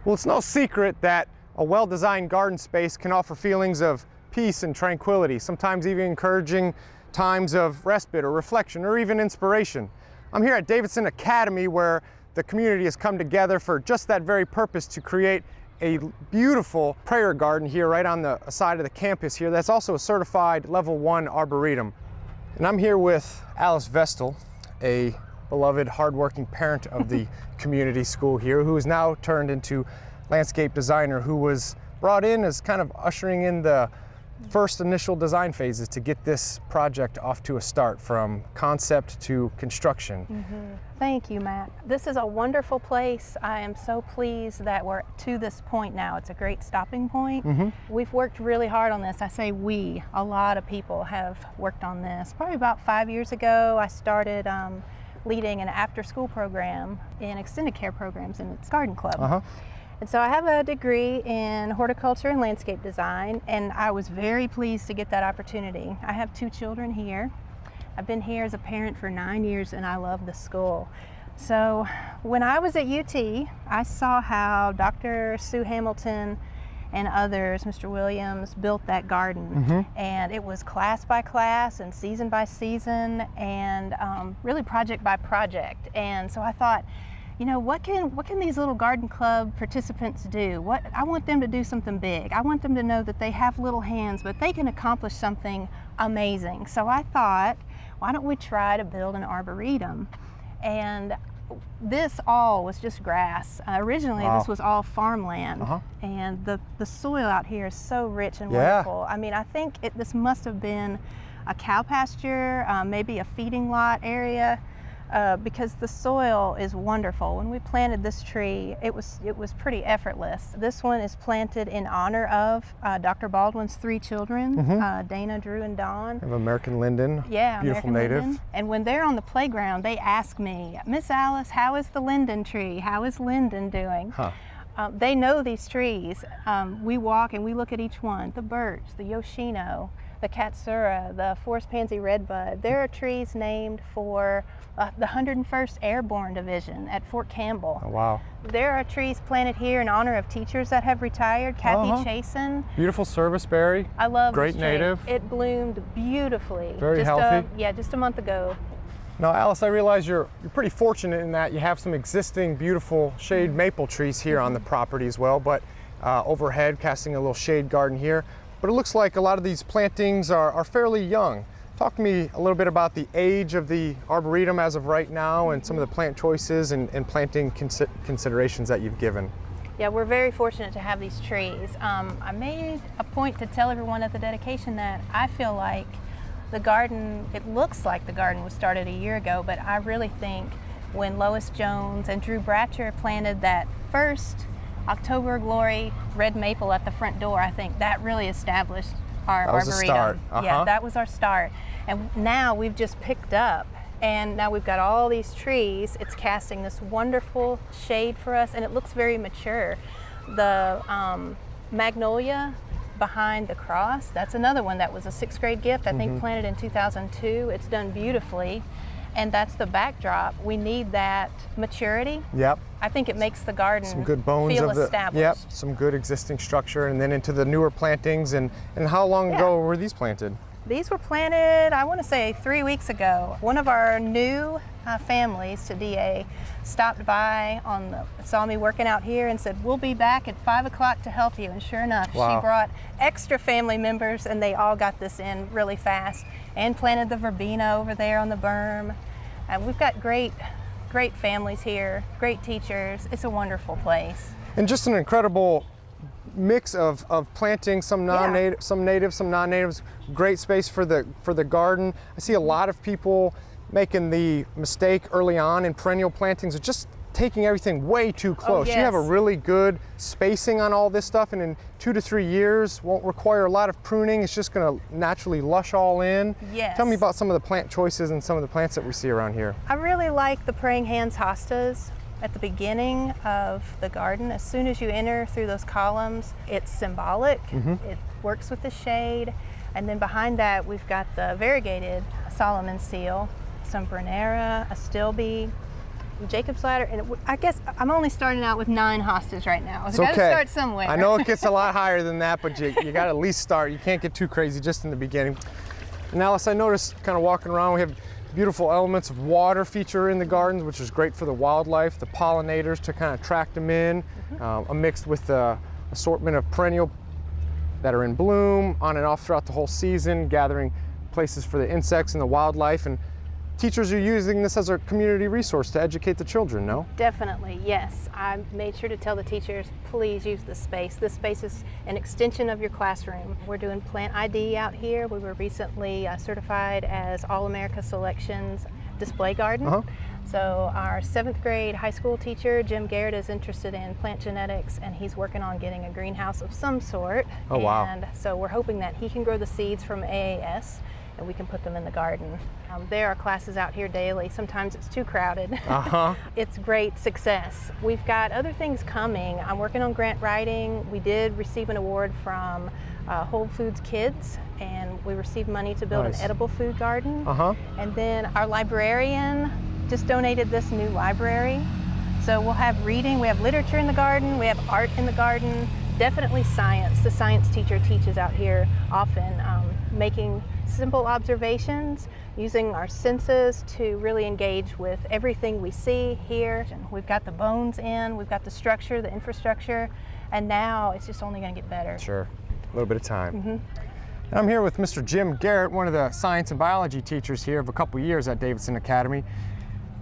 Well, it's no secret that a well-designed garden space can offer feelings of peace and tranquility, sometimes even encouraging times of respite or reflection or even inspiration. I'm here at Davidson Academy where the community has come together for just that very purpose, to create a beautiful prayer garden here right on the side of the campus here that's also a certified level 1 Arboretum. And I'm here with Alice Vestal, a beloved, hardworking parent of the community school here, who is now turned into landscape designer, who was brought in as kind of ushering in the first initial design phases to get this project off to a start, from concept to construction. Thank you, Matt. This is a wonderful place. I am so pleased that we're to this point now. It's a great stopping point. We've worked really hard on this. I say we, a lot of people have worked on this. Probably about 5 years ago, I started leading an after-school program in extended care programs in its garden club. And so I have a degree in horticulture and landscape design, and I was very pleased to get that opportunity. I have 2 children here. I've been here as a parent for 9 years, and I love the school. So when I was at UT, I saw how Dr. Sue Hamilton and others, Mr. Williams, built that garden. And it was class by class and season by season, and really project by project. And so I thought, you know, what can these little garden club participants do? I want them to do something big. I want them to know that they have little hands, but they can accomplish something amazing. So I thought, why don't we try to build an arboretum? And this all was just grass. Originally, this was all farmland, and the soil out here is so rich and wonderful. I mean, I think this must have been a cow pasture, maybe a feeding lot area, because the soil is wonderful. When we planted this tree, it was pretty effortless. This one is planted in honor of Dr. Baldwin's 3 children, Dana, Drew, and Dawn. Of American linden, beautiful American native. Linden. And when they're on the playground, they ask me, Miss Alice, how is the linden tree? How is linden doing? They know these trees. We walk and we look at each one, the birch, the yoshino, the katsura, the forest pansy redbud. There are trees named for the 101st Airborne Division at Fort Campbell. Oh, wow. There are trees planted here in honor of teachers that have retired. Kathy Chasen. Beautiful serviceberry. I love Great this tree. native. It bloomed beautifully. Very healthy. Just a month ago. Now, Alice, I realize you're pretty fortunate in that you have some existing beautiful shade maple trees here on the property as well, but overhead, casting a little shade garden here. But it looks like a lot of these plantings are fairly young. Talk to me a little bit about the age of the Arboretum as of right now, and some of the plant choices and planting considerations that you've given. Yeah, we're very fortunate to have these trees. I made a point to tell everyone at the dedication that I feel like the garden, it looks like the garden was started a year ago, but I really think when Lois Jones and Drew Bratcher planted that first October Glory red maple at the front door, I think that really established our Arboretum. That was the start. Yeah, that was our start. And now we've just picked up, and now we've got all these trees. It's casting this wonderful shade for us, and it looks very mature. The magnolia behind the cross, that's another one that was a 6th grade gift, I think planted in 2002. It's done beautifully. And that's the backdrop. We need that maturity. Yep. I think it makes the garden some good bones feel of the, established. Yep, some good existing structure, and then into the newer plantings. And how long ago were these planted? These were planted, I want to say 3 weeks ago. One of our new families to DA stopped by, saw me working out here and said, we'll be back at 5 o'clock to help you. And sure enough, she brought extra family members, and they all got this in really fast, and planted the verbena over there on the berm. And we've got great families here, great teachers. It's a wonderful place. And just an incredible mix of planting, some non-native, some native, some non-natives. Great space for the garden. I see a lot of people making the mistake early on in perennial plantings of just taking everything way too close. You have a really good spacing on all this stuff, and in 2 to 3 years won't require a lot of pruning. It's just going to naturally lush all in. Tell me about some of the plant choices and some of the plants that we see around here. I really like the praying hands hostas at the beginning of the garden. As soon as you enter through those columns, it's symbolic. It works with the shade. And then behind that, we've got the variegated Solomon seal, some Brunera, a Stilby, Jacob's ladder, and I guess I'm only starting out with 9 hostas right now. So It's I gotta okay. start somewhere. I know it gets a lot higher than that, but you got to at least start. You can't get too crazy just in the beginning. And Alice, I noticed kind of walking around, we have beautiful elements of water feature in the gardens, which is great for the wildlife, the pollinators to kind of attract them in, mixed with the assortment of perennial that are in bloom on and off throughout the whole season, gathering places for the insects and the wildlife. And teachers are using this as a community resource to educate the children, no? Definitely, yes. I made sure to tell the teachers, please use this space. This space is an extension of your classroom. We're doing Plant ID out here. We were recently certified as All-America Selections Display Garden. So our 7th grade high school teacher, Jim Garrett, is interested in plant genetics, and he's working on getting a greenhouse of some sort. Oh, wow. And so we're hoping that he can grow the seeds from AAS and we can put them in the garden. There are classes out here daily. Sometimes it's too crowded. It's great success. We've got other things coming. I'm working on grant writing. We did receive an award from Whole Foods Kids, and we received money to build an edible food garden. And then our librarian just donated this new library. So we'll have reading, we have literature in the garden, we have art in the garden, definitely science. The science teacher teaches out here often, making simple observations, using our senses to really engage with everything we see, hear. We've got the bones in, we've got the structure, the infrastructure, and now it's just only going to get better. Sure, a little bit of time. I'm here with Mr. Jim Garrett, one of the science and biology teachers here of a couple years at Davidson Academy.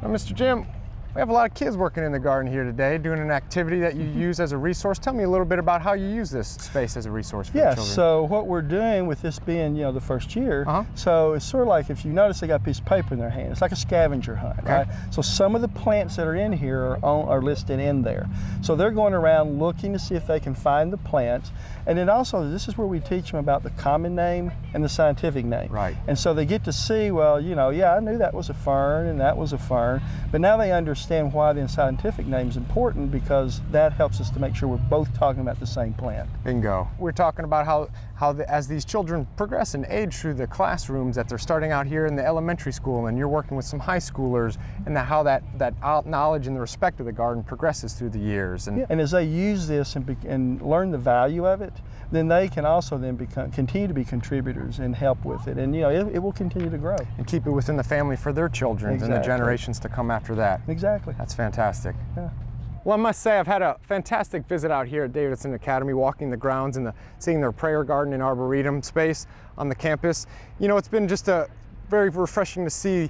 Now, Mr. Jim, we have a lot of kids working in the garden here today, doing an activity that you use as a resource. Tell me a little bit about how you use this space as a resource for the children. So what we're doing with this being, the first year, so it's sort of like, if you notice, they got a piece of paper in their hand. It's like a scavenger hunt, right? So some of the plants that are in here are listed in there. So they're going around looking to see if they can find the plants. And then also, this is where we teach them about the common name and the scientific name. Right. And so they get to see, well, yeah, I knew that was a fern and that was a fern, but now they understand why the scientific name is important, because that helps us to make sure we're both talking about the same plant. Bingo. We're talking about as these children progress and age through the classrooms, that they're starting out here in the elementary school, and you're working with some high schoolers, and how that knowledge and the respect of the garden progresses through the years. And as they use this and learn the value of it, then they can also continue to be contributors and help with it, and it will continue to grow. And keep it within the family for their children and the generations to come after that. Exactly. That's fantastic. Yeah. Well, I must say I've had a fantastic visit out here at Davidson Academy, walking the grounds and seeing their prayer garden and arboretum space on the campus. It's been just very refreshing to see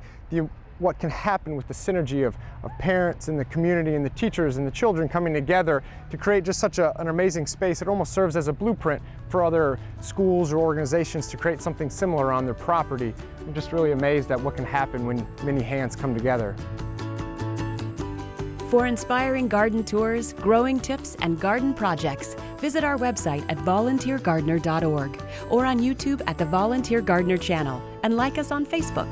what can happen with the synergy of parents and the community and the teachers and the children coming together to create just such an amazing space. It almost serves as a blueprint for other schools or organizations to create something similar on their property. I'm just really amazed at what can happen when many hands come together. For inspiring garden tours, growing tips, and garden projects, visit our website at volunteergardener.org or on YouTube at the Volunteer Gardener channel, and like us on Facebook.